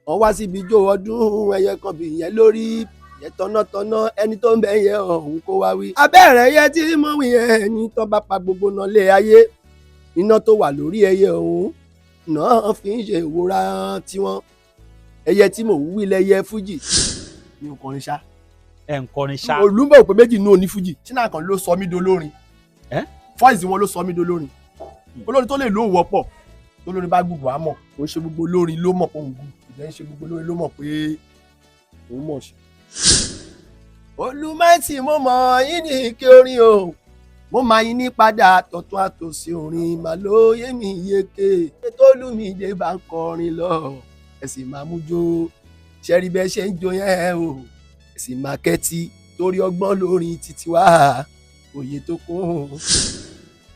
wọ́n wá síbi ijó ọdún ẹyẹ kan bí ìyẹn lórí ìyẹn tọ́nàtọ́nà ẹni tó ń bẹ yẹ ọ̀hún kó wá wí. abẹ́rẹ́ ẹyẹ tí mo wí ẹni tó bá pa gbogbo náà lé ayé iná tó wà lórí ẹyẹ ọ̀hún náà fi ń ṣe ìwòran tiwọn. ẹyẹ tí mò ń wí lẹ́yẹ fújì ní nkọrin ṣá. ẹ ń kọrin ṣá. olùmọ̀ pé méjì nù ní fújì ṣínà kan ló sọ mí dolórin. fọ́ìsì wọn ló sọ mí dolórin. olórin tó lè lò wọ́pọ̀ tó lórin bá gbùgbù àmọ́ kò ń ṣe gbogbo olórin ló mọ̀ pé òun gùn ìjẹ́ ń ṣe gbogbo olórin ló mọ̀ pé òun mọ̀ ṣe. olùmọ̀tì mo mọ̀ yín ní ike orin o mo máa yín ní padà tọ̀tún àtòsí orin màá ló yé mi yéké ètò Olúmídé bá ń kọrin lọ ẹ sì máa mú jó ṣẹ́rí bẹ́ẹ̀ ṣe ń jó yẹn o ẹ sì máa kẹ́tì torí ọgbọ́n lórin títí wá òye tó kún.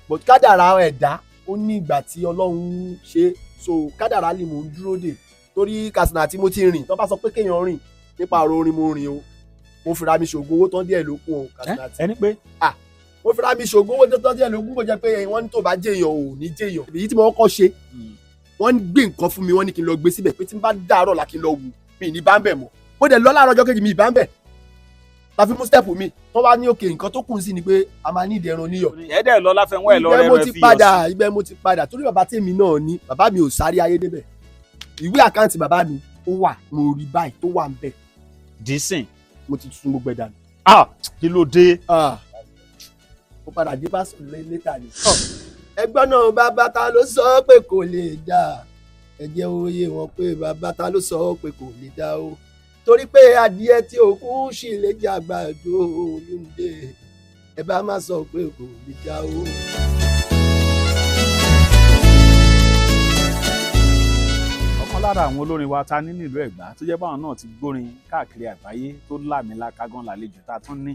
but kádàrá ẹ̀dá ó ní ìgbà tí Ọlọ́run ṣe so kádàrá ni mò ń dúró dè torí Katsina tí mo ti rìn tó bá sọ pé kéèyàn rìn nípa ọ̀rọ̀ orin mo rìn o mo fira mi ṣògùn owó tán díẹ̀ ló kún o Katsina tí. ẹni pé. mo fira mi ṣògùn owó tán díẹ̀ ló kún kó jẹ́ pé wọ́n ní tó bá jẹ́yàn ò ní jẹ́yàn. èyí tí mo kọ́kọ́ ṣe wọ́n ń gbé nǹkan fún mi wọ́n ní kí n lọ gbé síbẹ̀ pé tí n bá dàárọ̀ là kí n lọ wù mí ní bá ń bẹ̀ mọ́ ó dẹ̀ lọ láàárọ̀ ọjọ́ kejì mi ì bá ń bẹ̀ la fi mú step mi tó bá ní òkè nǹkan tó kù sí ni pé a máa ní ìdí ẹran níyọ̀. ẹ̀ẹ́dẹ̀ lọ láfẹ̀wọ́n ẹ̀ lọ rẹ̀ rẹ̀ fi yọ̀ sí. ibẹ̀ mo ti padà torí bàbá tèmi náà ní bàbá mi ò sáré ayé débẹ̀ ìwé àkáǹtì bàbá mi ó wà mo rí báyìí tó wà ń bẹ̀. dísìn. mo ti tún gbogbo ẹ̀ dànù. kí ló dé. ó padà dé pásọ létà ni. ẹgbọ́n náà bàbá ta ló sọ pé kò lè dà ẹ jẹ́ òye wọn pé bàbá ta ló sọ pé kò lè dà o torí pé adìẹ tí òkú sì lè jẹ àgbàdo Olúmídé ẹ bá má sọ pé kò lè dà o. ọ̀kan lára àwọn olórin wa ta ní nílùú Ẹ̀gbá tó jẹ́ báwọn náà ti gbórin káàkiri àgbáyé tó láàmìlaka gan lálejò tá a tún ní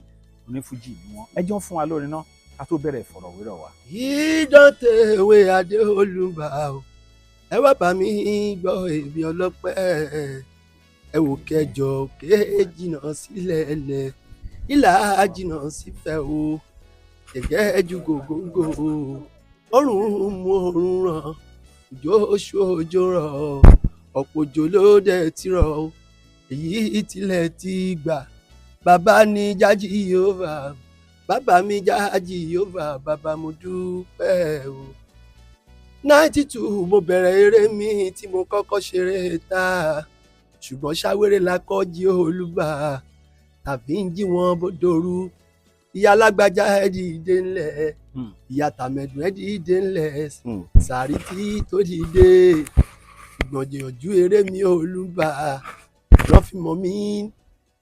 onífújì ni wọn ẹ jọ fún wa lórin náà ká tó bẹ̀rẹ̀ ìfọ̀rọ̀wérọ̀ wa. ìdọ́tẹ̀wé Adéolúbà o ẹ wá bá mi gbọ́ èmi ọlọ́pẹ́ ẹ wò kẹjọ kéjìnà sílẹ̀ lẹ̀ ìlà jìnà sífẹ̀ o gẹ́gẹ́ ju gògóńgò ọrùn mú ọrùn ràn òjò oṣù òjò rọ̀ ọ̀pọ̀ òjò ló dẹ̀ ti rọ̀ èyí tilẹ̀ ti gbà bàbá ní jájì Jèhófà bàbá mi jájì Jèhófà bàbá mo dúpẹ́ o. 92 mo bẹ̀rẹ̀ eré mi tí mo kọ́kọ́ ṣeré ta ṣùgbọ́n ṣàwérè la kọ́ Jèhólúbà tàbí ń jí wọn bódòrú ìyá alágbájá ẹ dìde ńlẹ̀ ìyá tàmẹ̀dùn ẹ dìde ńlẹ̀ Sàrítì tó dìde ìgbọ̀njẹ̀yànjú eré mi Olúbà náà fi mọ̀ mí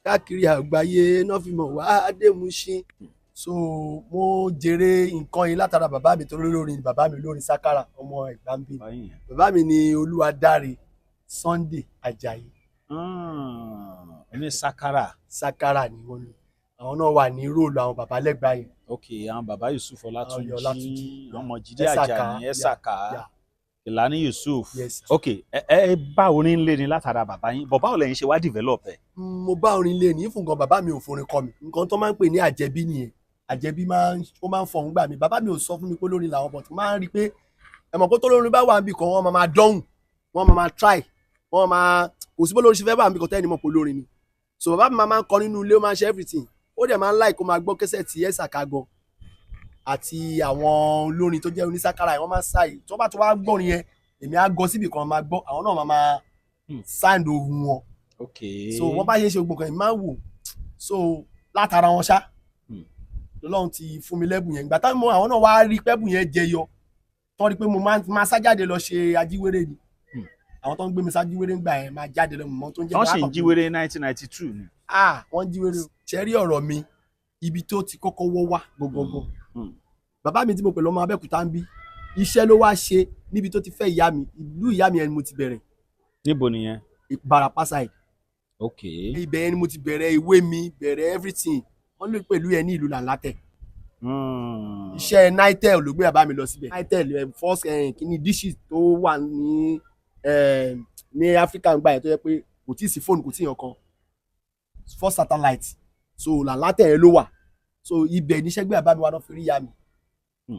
káàkiri àgbáyé náà fi mọ̀ wá dé Mùṣín. so mo jèrè nǹkan yìí látara bàbá mi tó lórin bàbá mi lórin Sákárà ọmọ Ẹ̀gbá ń bí bàbá mi ni Olúwadáre Sunday Àjàyí. ẹni Sákárà ni wọ́n ní àwọn náà wà ní róòlù àwọn bàbá lẹ́gbàá yẹn. ok àwọn bàbá Yusuf Ọlátúnjí ọmọ Jídé Àjàní Ẹ̀sàká Ìlàní Yusuf. yes. ok ẹ bá orin lé ní látara bàbá yín bọ̀ báwo lẹ́yìn ṣe wá develop ẹ̀. mo bá orin lé ní fún gan bàbá mi ò forin kọ mi nǹkan tó máa ń pè ní àjẹbí nìyẹn àjẹbí ó máa ń fọhùn gbà mí bàbá mi ò sọ fún mi pé lórin làwọn bọ̀ tó máa ń rí i pé ẹ̀mọ̀ kó tó lórin bá wà níbì kan wọ́n máa dọ́hùn wọ́n máa try wọ́n máa kò sí bó lórí ṣe fẹ́ wà níbì kan tẹ́ni mọ̀ pé lórin ni so bàbá mi máa ń kọ nínú ilé ó máa ń ṣe everything ó dẹ̀ máa ń like kó máa gbọ́ kẹ́sẹ̀ tí Ẹ̀sàká gan àti àwọn olórin tó jẹ́ onísákárà yẹn wọ́n máa ń ṣàyè tó bá tó wá gbọ́rin yẹn èmi á gọ síbì kan máa gbọ́ àwọn náà máa sound ohun wọn so wọ́n bá ṣe gbogbo kan èmi máa ń wò so látara wọn ṣá lọ́lọ́run ti fún mi lẹ́bùn yẹn ìgbà táwọn àwọn náà wá rí pẹ́bùn yẹn jẹyọ tó rí pé mo máa sájáde lọ ṣe ajíwéré ni àwọn tó ń gbé mi sájíwéré ń gbà yẹn máa jáde lọ mọ́ tó ń jẹ́ wọ́n sì ń jíwéré 1992 ni. wọ́n jíwéré ṣe rí ọ̀rọ̀ mi ibi tó ti kọ́kọ́ wọ́ wá gbogbogbò bàbá mi tí mo pẹ̀lú ọmọ Abẹ́òkúta ń bí iṣẹ́ ló wá ṣe níbi tó ti fẹ́ ìyá mi ìlú ìyá mi ẹni mo ti bẹ̀rẹ̀. níbo nìyẹn. Ìbàràpá side. ok. ibẹ̀ ẹni mo ti bẹ̀rẹ̀ ìwé mi bẹ̀rẹ̀ everything wọ́n lè pẹ̀lú ẹ ní ìlú Làǹlátẹ̀. iṣẹ́ Nitel ló gbé bàbá mi lọ síbẹ̀. Nitel first kìíní dishes tó wà ní Africa ń gbà yẹn tó yẹ pé kò tí ì sí fóònù kò tí ì yàn kan first satellite so Làǹlátẹ̀ yẹn ló wà so ibẹ̀ níṣẹ́ gbé bàbá mi wá náà fi rí ìyá mi.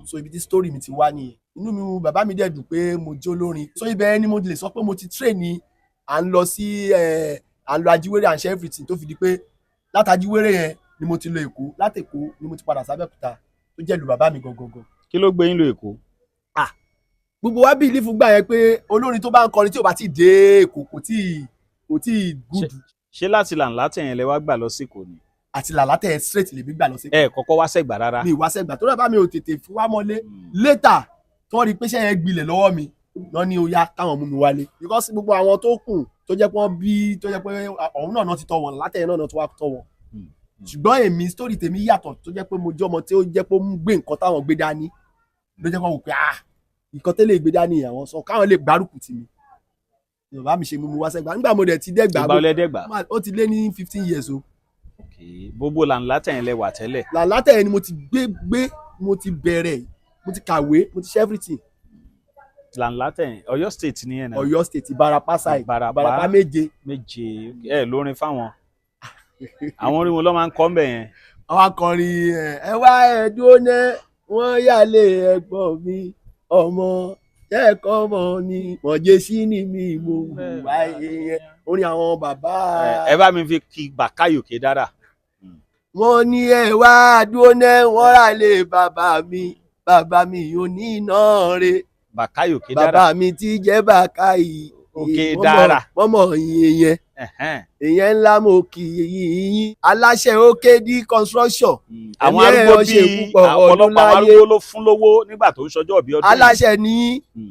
so ibi tí story mi ti wá nìyẹn inú mi bàbá mi dẹ̀ dùn pé mo jó lórin so ibẹ̀ ni mo lè sọ pé mo ti train ní à ń lọ sí à ń lọ Ajíwéré à ń ṣe everything tó fi di pé láti Ajíwéré yẹn ni mo ti lọ Èkó, láti Èkó ni mo ti padà sábẹ́òkúta tó jẹ́ ìlú bàbá mi gangan. kí ló gbé yín lọ Èkó? Gbogbo wa bí ìlífù gbà yẹn pé olórin tó bá ń kọrin tí ò bá ti dé Èkó kò tí gùdù. ṣé láti Làǹlátẹ̀ yẹn lẹ wá gbà lọ sí Èkó ni? àti Làǹlátẹ̀ straight lèmi gbà lọ sí Èkó. ẹ kọ́kọ́ wá sẹ́gbà rárá? mi ìwá sẹ́gbà tó rẹ̀ bá mi ò tètè fi wá mọ́lé later tí wọ́n rí pé ṣẹ́ yẹn gbilẹ̀ lọ́wọ́ mi lọ́ ní ó yá káwọn mú mi wálé because gbogbo àwọn tó kù tó jẹ́ pé wọ́n bí tó jẹ́ pé ọ̀hún náà ti tọ́ wọn Làǹlátẹ̀ yẹn náà tó wá tọ́ wọn. ṣùgbọ́n èmi story tèmi yàtọ̀ tó jẹ́ pé mo jẹ́ ọmọ tí ó jẹ́ pé ó ń gbé nǹkan táwọn gbé dání ló jẹ́ pé wọ́n wò pé nǹkan tẹ́lẹ̀ gbé dání àwọn sọ káwọn lè gbárùkù tì mí. bàbá mi ṣe mú mi wá sẹ́gbà nígbà mo dẹ̀ ti dẹ́gbà. ìgbà olè dẹ́gbà. ó ti lé ní 15 years o. gbogbo Làǹlátẹ̀ yẹn lẹ wà tẹ́lẹ̀? Làǹlátẹ̀ yẹn ni mo ti gbé mo ti bẹ̀rẹ̀ mo ti kàwé mo ti ṣe everything. Làǹlátẹ̀ yẹn Ọ̀yọ́ state ni yẹn náà? Ọ̀yọ́ state Ìbàràpá side Ìbàràpá méje. ẹ lórin fáwọn àwọn orin wọn ló máa ń kọ́ ń bẹ̀ yẹn. àwọn akọrin ẹ wá ẹdúró náà wọ́n yálé ẹ̀gbọ́n mi ọmọ ẹ̀kọ́ mọ̀ ni mọ̀jẹ̀ sí ni mi mo wà yẹn orin àwọn bàbá. ẹ bá mi fi kí Bàkáyòkè dára. wọ́n ní ẹ wá dúró náà wọ́n rà lé bàbá mi ò ní iná re. Bàkáyòkè dára. bàbá mi ti jẹ́ Bàkáyòkè dára. wọ́n mọ̀ yẹn èyàn ńlá mo kì í yín aláṣẹ OKD construction. àwọn arúgbó bíi ọ̀pọ̀lọpọ̀ àwọn arúgbó ló fún lówó nígbà tó ń ṣọjọ́ bí ọdún. aláṣẹ ní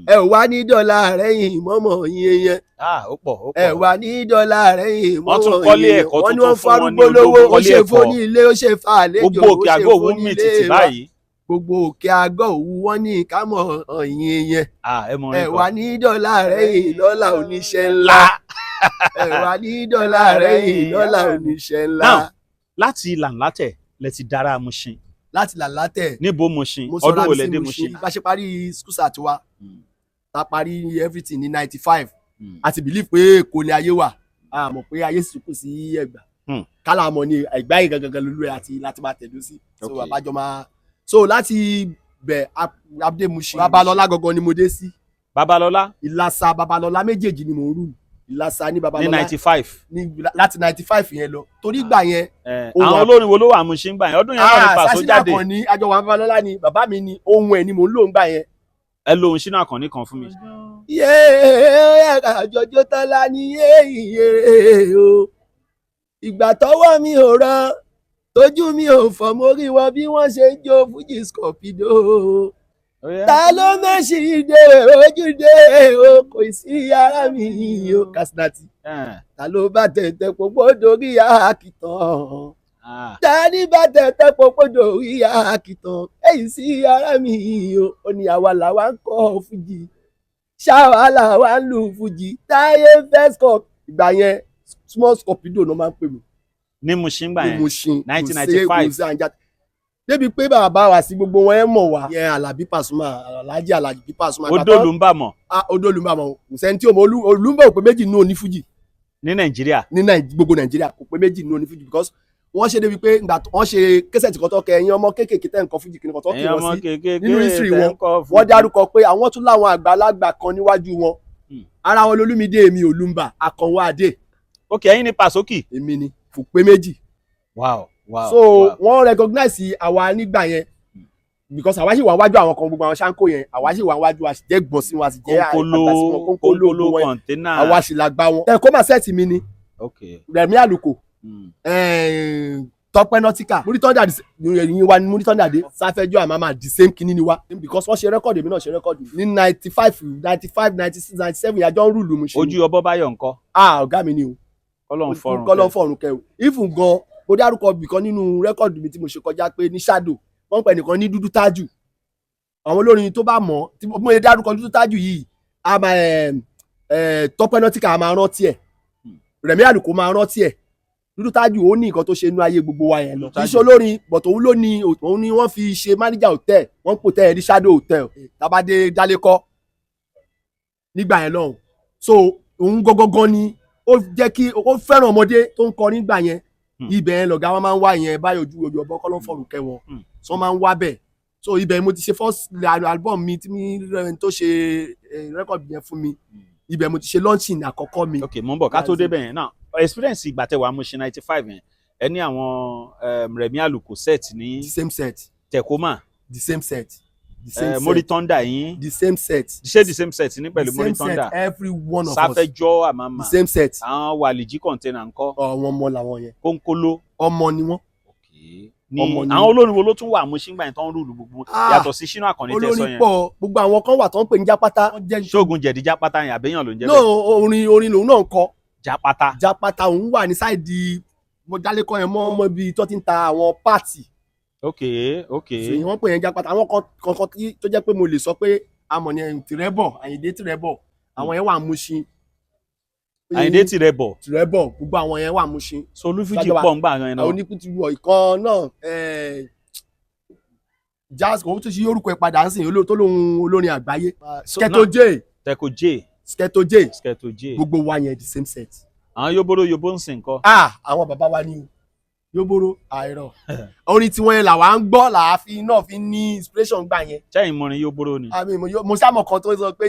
ẹ wà ní dọ́là rẹ̀yìn mọ́mọ́ yín yẹn. ó pọ̀. ẹ wà ní dọ́là rẹ̀yìn mọ́mọ́ yín yẹn. wọ́n tún kọ́lé ẹ̀kọ́ wọ́n ní tuntun wọ́n fún wọn farúgbó ní lówó ó kọ́lé ṣe ẹ̀kọ́. fóní ilé ó ṣe fa àlejò gbogbo òkè àgọ́ òwú mì títì báyìí. gbogbo òkè àgọ́ òwú wọ́n ní ìkámọ̀ ọ̀yìn yẹn. ẹ wà ní dọ́là rẹ̀yìn lọ́lá oníṣẹ́ ńlá. ẹ wà ní dọ́là rẹ̀yìn lọ́lá oníṣẹ́ ńlá. láti Làǹlátẹ̀ lẹ ti dára Mushin. láti Làǹlátẹ̀. níbo Mushin ọdún wo lẹ dé Mushin? bá ṣe parí school start wa ta parí everything ní 95 a ti believe pé Èkó ni ayé wà a mọ̀ pé ayé sì kù sí Ẹ̀gbá kálá mọ̀ ní Ẹ̀gbá yìí gangan lulú ẹ̀ àti láti máa tẹ̀dó sí so àbájọ máa so láti bẹ̀ abdé Mushin Babalọ́lá gangan ni mo dé sí. Babalọ́lá? Ìlàsà Babalọ́lá méjèèjì ni mò ń rù Ìlàsà ní Babalọ́lá ní 95 láti 95 yẹn lọ torí gbà yẹn. àwọn olórin wo ló wà Mushin gbà yẹn ọdún yẹn náà ní Paso jáde. Sásínà Àkànní àjọwà Babalọ́lá ni bàbá mi ni ohun ẹ̀ ni mò ń lò ń gbà yẹn. ẹ lóhun Sínà Àkànní kan fún mi. yéé àjọjọ tọ́lá ní yéé o ìgbà tọ́wọ́ mi ò rọ tójú mi ò fọ́ mo rí wọn bí wọ́n ṣe ń jó Fuji Scorpido. ta ló mẹ́sì dé ojúde o kò sí ara mi o Kasinati. ta ló bá tẹ̀tẹ̀ pòpò dorí àkìtàn. ta ní bá tẹ̀tẹ̀ pòpò dorí àkìtàn. èyí sí ara mi o ó ní àwa làwa ń kọ́ Fuji ṣáwa làwa ń lu Fuji táyé first cup ìgbà yẹn small Scorpido ló máa ń pè mí. ní Mushin gbà yẹn 1995 débi pé bàbá wa sí gbogbo wọn ẹ mọ̀ wá. yẹn Àlàbí Pasuma Alhaji Àlàbí Pasuma. Odòlùmbà mọ̀. Odòlùmbà mọ̀ kò sẹ́ni tí o mọ̀ Olúmbà ò pé méjì nínú onífújì. ní Nàìjíríà. ní gbogbo Nàìjíríà kò pé méjì nínú onífújì because wọ́n ṣe débi pé wọ́n ṣe kẹsẹ̀tì kan tó kẹ ẹ̀yin ọmọ kéékèèké tẹ̀ nǹkan fújì kìnnìkan tó kì wọ́n sí nínú history wọn wọ́n dárúkọ pé àwọn tún láwọn àgbàlagbà kan níwájú wọn ara wọn lolúmídé èmi Olúmbà Àkànwọ́ Adé. ok ẹ̀yin ni Pasoki. èmi ni kò pé méjì. wow so wọ́n recognize àwa nígbà yẹn because àwa sì wà wájú àwọn kan gbogbo àwọn ṣáńkó yẹn àwa sì wà wájú wa sì jẹ́ gbọ̀n sí wọn sì jẹ́ kónkóló kọ̀ǹténà àwa sì la gbá wọn. kó máa sẹ́ẹ̀tì mi ni Rẹ̀mí Àlùkò Tọ́pẹ́ Nọ́tíkà Múrítọ́ndà ìyìn wa ni Múrítọ́ndà dé Sáfẹ́jọ́ àmàmà the same kinní ni wa because wọ́n ṣe rẹ́kọ̀dù èmi náà ṣe rẹ́kọ̀dù ní 95 96 97 àjọ ń rúùlù mu ṣe. Ojú Ọbọ Báyọ̀ ńkọ́. ọ̀gá mi ni o kọ́lọ́n fọ̀rùn kẹ́ o even gan mo dárúkọ bìkan nínú rẹ́kọ̀dù mi tí mo ṣe kọjá pé ní Shadow wọ́n pẹ̀ nìkan ní Dúdú Tájù àwọn olórin tó bá mọ̀ tí mo lè dárúkọ Dúdú Tájù yìí a máa Tọ́pẹ́ Nọ́tíkà a máa rántí ẹ̀ Rẹ̀mí Àlùkò máa rántí ẹ̀ Dúdú Tájù ó ní nǹkan tó ṣe inú ayé gbogbo wa yẹn lọ kì í ṣe olórin but òun ló ní òun ni wọ́n fi ṣe manager hotel wọ́n pò tẹ́ ẹ̀ ní Shadow hotel tabade Dálékọ́ nígbà yẹn lọ́hùn so òun gangan ni ó jẹ́ kí ó fẹ́ràn ọmọdé tó ń kọrin nígbà yẹn ibẹ̀ yẹn lọ̀gá wọn máa ń wá yẹn Báyọ̀ Ojú Ọbọ kọ́lọ́ fọ̀rùn kẹ́ wọn so wọ́n máa ń wá bẹ̀ so ibẹ̀ mo ti ṣe first album mi tí mi tó ṣe record yẹn fún mi ibẹ̀ mo ti ṣe launching àkọ́kọ́ mi. ok mo ń bọ̀ ká tó débẹ̀ yẹn náà experience ìgbà tẹ́ wà Mushin 95 yẹn ẹ ní àwọn Rẹ̀mí Àlùkò set ní the same set. Tecoma the same set. the same set. Mori Thunder yín the same set. ṣé the same set ní pẹ̀lú Mori Thunder. the same set every one of us. Sáfẹ́jọ́ Àmàmà. the same set. àwọn Wàlìjí container ńkọ́. àwọn ọmọ làwọn yẹn. Kónkóló. ọmọ ni wọ́n. ní àwọn olórin wo ló tún wà Mushin gbà yẹn tó ń rúlu gbogbo yàtọ̀ sí Ṣínà Àkànní tẹ́ sọ yẹn. olórin pọ̀ gbogbo àwọn kan wà tó ń pè ní Jápátá. Ṣógun Jẹ̀dí Jápátá yẹn àbẹ́yàn ló ń jẹ́ bẹ́ẹ̀. no orin lòun náà ń kọ. Jápátá òun wà ní sáìdì mọ̀jálẹ́kọ̀ yẹn mọ́ ibi tó ti ń ta àwọn páàtì. ok sèyí wọ́n pè yẹn Jápátá àwọn kankan tó jẹ́ pé mo lè sọ pé amọ̀ ni Tìrẹ́bọ̀ Àyìndé Tìrẹ́bọ̀ àwọn yẹn wà Mushin. Àyìndé Tìrẹ́bọ̀ gbogbo àwọn yẹn wà Mushin. so olúfújì pọ̀ ń gbà yẹn náà. oníkùtù ìkan náà jazz kò tún ṣe orúkọ ẹ̀ padà ń sìn tó lóhun olórin àgbáyé. Sketo J gbogbo wa yẹn the same set. àwọn yóbóró ń sìn kọ́. àwọn bàbá wa ní yóbóró àìrọ̀ orin tiwọn yẹn làwa ń gbọ́ làáfi náà fi ní inspiration gbà yẹn. sẹ́yìn mọrin yóbóró ni. mo sámọ̀ kan tó sọ pé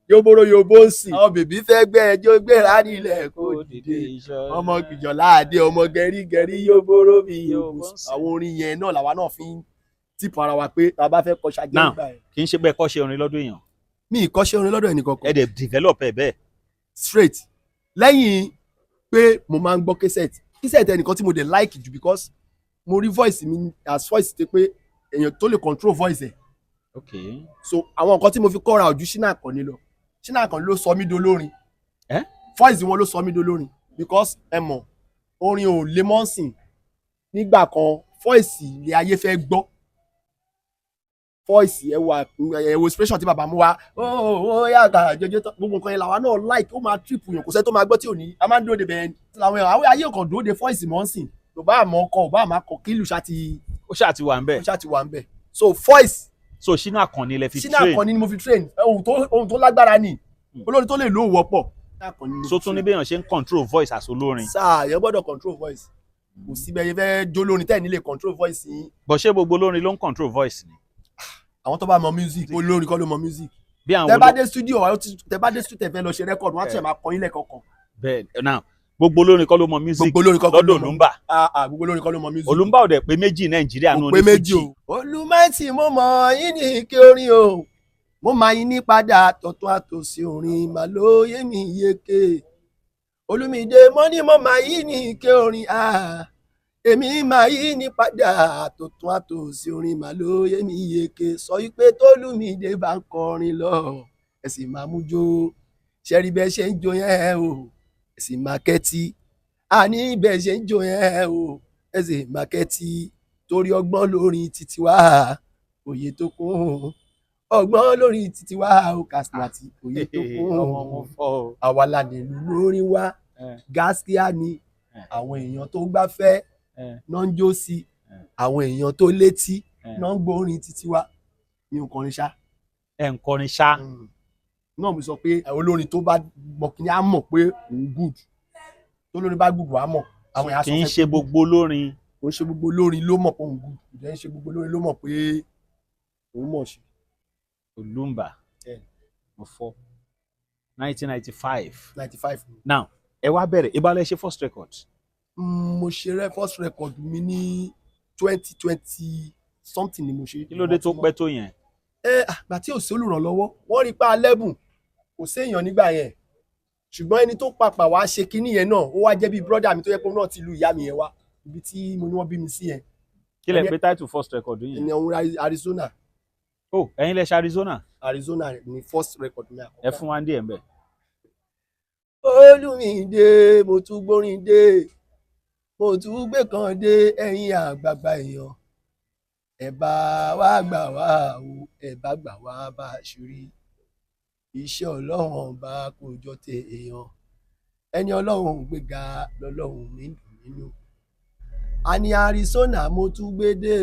yóbóró ń sìn. àwọn bèbí fẹ́ gbẹ́ ẹjọ́ gbéra nílẹ̀ kó dìde ọmọ gbìjọ̀láàdé ọmọ gẹ̀rígẹ̀rí yóbóró bí yóbó. àwọn orin yẹn náà làwa náà fi ń tìpọ̀ ara wa pé tá a bá fẹ́ kọ́ ṣáájú nígbà yẹn. kì í ṣe bẹ́ẹ̀ kọ́ ṣe orin lọ́dún èèyàn. mi ì kọ́ ṣe orin lọ́dọ̀ ẹnìkankan. ẹ dẹ̀ develop ẹ bẹ́ẹ̀. straight lẹ́yìn pé mo máa ń gbọ́ késẹ̀tì ẹnìkan tí mo dẹ̀ like jù because mo rí voice mi as voice ti pé èèyàn tó lè control voice ẹ̀. okay. so àwọn nǹkan tí mo fi kọ́ra ojú Ṣínà Àkànní lọ Ṣínà Àkànní ló sọ mí dolórin. voice wọn ló sọ mí dolórin because ẹ mọ̀ orin ò lè mọ́ sìn nígbà kan voice ilé ayé fẹ́ gbọ́ voice ẹ wo expression tí bàbá mú wa ó yàgà jẹjẹ gbogbo nǹkan yẹn làwa náà like ó máa trip yàn kò sẹ́ tó máa gbọ́ tí ò ní a máa ń dúró de bẹ́ẹ̀ làwọn àwọn ayé kan dúró de voice mọ́ ń sìn kò bá àmọ́ ọkọ ò bá àmọ́ akọ kí ìlú ó ṣáà ti wà ń bẹ̀. so voice. so Ṣínà Àkànní lẹ fi train. Ṣínà Àkànní ni mo fi train ohun tó lágbára ni olórin tó lè lò wọ́pọ̀. so tún ní bí èèyàn ṣe ń control voice as olórin. sáà yẹn gbọ́dọ̀ control voice kò sí bẹ́ẹ̀ yẹn fẹ́ jó lórin tẹ́ẹ̀ nílé control voice yín. bọ̀ ṣé gbogbo olórin ló ń control voice ni. àwọn tó bá mọ music olórin kọ́ ló mọ music. bí àwọn tẹ bá dé studio tẹ fẹ́ lọ ṣe record wọ́n á tẹ̀ máa kọ yín lẹ́kọ̀ọ̀kan. bẹ́ẹ̀ now gbogbo olórin kọ́ ló mọ music lọ́dọ̀ Olúmbà. gbogbo olórin kọ́ ló mọ music. Olúmbà ò dẹ̀ pé méjì Nàìjíríà nù ní Fújì. Olùmọ̀tì mo mọ̀ yín ní ike orin o mo máa yín ní padà tọ̀tún àtòsí orin màá ló yé mi yéke Olúmídé mo ní mo máa yín ní ike orin èmi máa yí ní padà tọ̀tún àtòsí orin màá ló yé mi yéke sọ wípé t'Olúmídé bá ń kọrin lọ ẹ sì máa mú jó ṣẹ́rí bẹ́ẹ̀ ṣe ń jó yẹn o ẹ sì máa kẹ́tí àní bẹ́ẹ̀ ṣe ń jó yẹn o ẹ sì máa kẹ́tí torí ọgbọ́n lórí títí wá òye tó kún ọgbọ́n lórí títí wá o Kàsímàtì òye tó kún àwa la nílùú lórí wá gáskíá ni àwọn èèyàn tó gbáfẹ́ náà ń jó sí àwọn èèyàn tó létí náà ń gbórin títí wá ní nkọrin ṣá. ẹ ń kọrin ṣá. náà mo sọ pé olórin tó bá mọ̀ kí ni á mọ̀ pé òun good tó lórin bá good wàá mọ̀ àwọn èèyàn á sọ fẹ́. kì í ṣe gbogbo olórin. kò ń ṣe gbogbo olórin ló mọ̀ pé òun good kò dẹ̀ ń ṣe gbogbo olórin ló mọ̀ pé òun mọ̀ ṣe. Olúmbà mo fọ 1995. 95. now ẹ wá bẹ̀rẹ̀ ìbálẹ̀ ṣe first record. mo ṣe first record mi ní 2020 something ni mo ṣe. kí ló dé tó pẹ́ tó yẹn. àgbà tí ò sí olùrànlọ́wọ́ wọ́n rí pa lẹ́bùn kò séèyàn nígbà yẹn ṣùgbọ́n ẹni tó papà wá ṣe kinní yẹn náà ó wá jẹ́ bí brọ́dà mi tó yẹ pé náà ti lu ìyá mi yẹn wá ibi tí mo ní wọ́n bí mi sí yẹn. kí lẹ pè title first record yẹn. ẹni ọ̀hún Arizona. ẹ̀yin lẹ ṣe Arizona. Arizona ni first record mi àkọ́kọ́. ẹ fún wa ń díẹ̀ ń bẹ̀. Olúmídé mo tún gbórin dé mo tún gbé kan dé ẹ̀yin àgbààgbà èèyàn ẹ bá wá gbà wá o ẹ bá gbà wá bá a ṣorí iṣẹ́ Ọlọ́run ọba kò jọ tẹ èèyàn ẹni Ọlọ́run gbéga lọ́lọ́run mi dùn nínú. àní Arizona mo tún gbé dé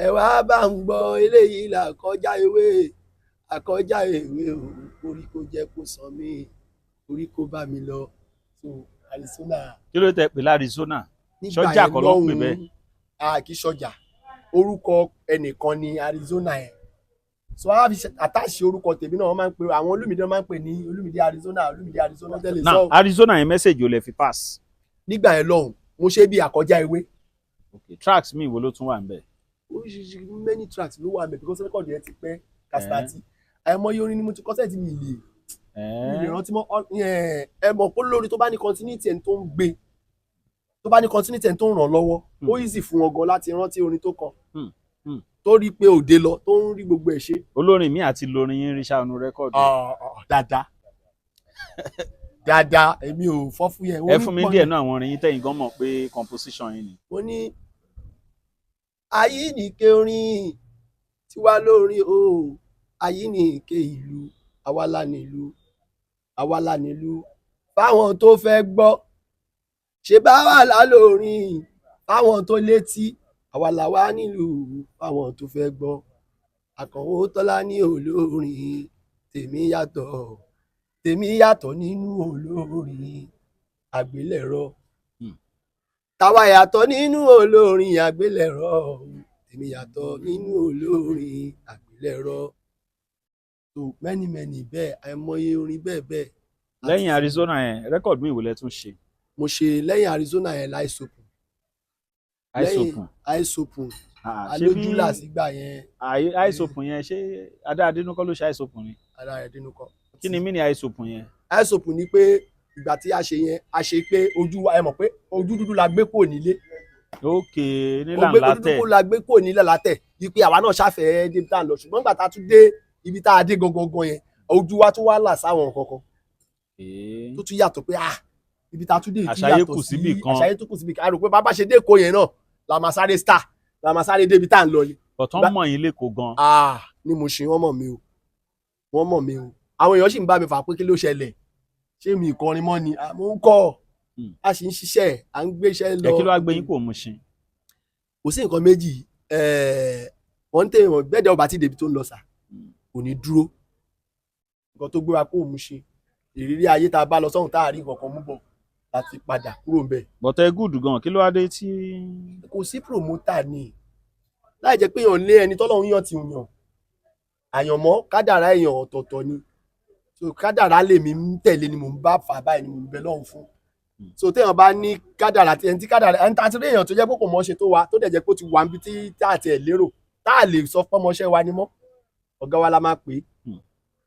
ẹ wá bá ń gbọ́ eléyìí là kọjá ewé àkọjá ewé o orí kò jẹ́ kó sàn mí orí kó bá mi lọ. so Arizona. kí ló tẹ pè l'Arizona. sọjà kọ́ ló ń pè bẹ́ẹ̀. kì í sọjà orúkọ ẹnìkan ní Arizona yẹn so a fi àtàṣe orúkọ tèmi náà wọ́n máa ń pe àwọn Olúmídé máa ń pè ní Olúmídé Arizona tẹ́lẹ̀ now sọ. Arizona yẹn message ò lè fi pass. nígbà yẹn lọ́hùn mo ṣe bí àkọjá ewé. okay tracks mi wo ló tún wà ń bẹ̀. oríṣiríṣi many tracks ló wà ń bẹ̀ because record yẹn ti pẹ́ Kasnati àìmọye orin ni mo ti kọ́sẹ̀ tí mi lè rántí mọ́ ẹ mọ̀ pé lórí tó bá ní continuity ẹni tó ń gbé tó bá ní continuity ẹni tó ń ràn lọ́wọ́ ó easy fún wọn gan láti rántí orin tó kọ tó rí pé òde lọ tó ń rí gbogbo ẹ̀ ṣe. olórin mi àti lórin yín rí ṣàánú rẹ́kọ̀dù. dáadáa èmi ò fọ́ fún yẹn. ẹ fún mi díẹ̀ náà àwọn orin yín tẹ̀yìn gan mọ̀ pé composition yín ni. mo ní àyínìke orin tiwa lórin o àyínìke ìlú àwàlà nílùú fáwọn tó fẹ́ gbọ́ ṣe bá wà lálórin fáwọn tó létí àwàlà wà nílùú fáwọn tó fẹ́ gbọ́ Àkànó Tọ́lání olórin tèmi yàtọ̀ nínú olórin àgbélẹ̀rọ tàwa yàtọ̀ nínú olórin àgbélẹ̀rọ tèmi yàtọ̀ nínú olórin àgbélẹ̀rọ so many bẹ́ẹ̀ àìmọye orin bẹ́ẹ̀. lẹ́yìn Arizona yẹn rẹ́kọ̀dù mi ìwòlẹ̀ tún ṣe. mo ṣe lẹ́yìn Arizona yẹn láìsopùn. àìsopùn alójúlà sígbà yẹn. àìsopùn yẹn ṣé Adá Adénúkọ́ ló ṣe àìsopùn ni. Adá Adénúkọ́. kí ni mí ni àìsopùn yẹn. àìsopùn ni pé ìgbà tí a ṣe yẹn a ṣe pé ojú ẹ mọ̀ pé ojú dúdú la gbé kò nílé. ok nílà ńlá tẹ̀. ojú dúdú la gbé kò nílé látẹ̀ wípé àwa náà ṣàfẹ́ débi tá à ń lọ ṣùgbọ́n ìgbà tá a tún dé ibi tá a dé gangan yẹn ojú wa tún wá là sáwọn kankan tó tún yàtọ̀ pé ibi tá a tún dé ìtú yàtọ̀ sí àṣàyè tó kù síbi kan a rò pé bàbá ṣe dé Èkó yẹn náà la máa sáré star la máa sáré débi tá à ń lọ ni. ọ̀tán mọ̀ yín lẹ́kọ̀ọ́ gan. ni mo ṣe wọ́n mọ̀ mi o àwọn èèyàn sì ń bá mi fà pé kí ló ṣẹlẹ̀ ṣé mi ìkọrin mọ́ ni mo ń kọ́ a sì ń ṣiṣẹ́ à ń gbéṣẹ́ lọ. ẹ kí ló wá gbé yín kò mú ṣin. kò sí nǹkan méjì wọ́n ń tẹ̀ wọ́n bẹ́ẹ̀ dẹ́ ọba tí débi tó ń lọ sà kò ní dúró nǹkan tó gbé wa kó mú ṣe ìrírí ayé tá a bá lọ sọ́hun tá a rí nǹkan kan mú bọ̀ láti padà kúrò ń bẹ̀. bọ̀tẹ́ gùdù gan kí ló wá dé tí. kò sí promoter ni láì jẹ́ pé èèyàn lé ẹni tọ́lọ́run yàn ti yàn àyànmọ́ kádàrá èèyàn ọ̀tọ̀ọ̀tọ̀ ni so kádàrá lèmi ń tẹ̀lé ni mò ń bá fà báyìí ni mò ń bẹ lọ́hùn fún so téèyàn bá ní kádàrá ẹni tí kádàrá ẹni tá a ti rí èèyàn tó jẹ́ pé kò mọ̀ ṣe tó wa tó dẹ̀ jẹ́ pé ó ti wà níbi tí tá a tiẹ̀ lérò tá a lè sọ fọ́mọṣẹ́ wa ni mọ́ ọ̀gá wa la máa pè é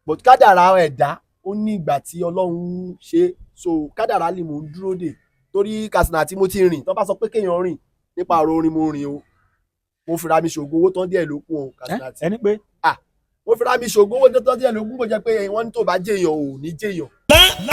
but kádàrá ẹ̀dá ó ní ìgbà tí Ọlọ́run ṣe so kádàrá lè mò ń dúró dè torí Kasnati mo ti rìn tó bá sọ pé kéèyàn rìn nípa ọ̀rọ̀ orin mo rìn o mo fira mi ṣògo owó tán díẹ̀ ló kún o Kasnati. ẹni pé. mo fira mi ṣògo owó tán díẹ̀ ló kún kó jẹ́ pé wọ́n ní tó bá jẹ́yàn ò ní jẹ́yàn.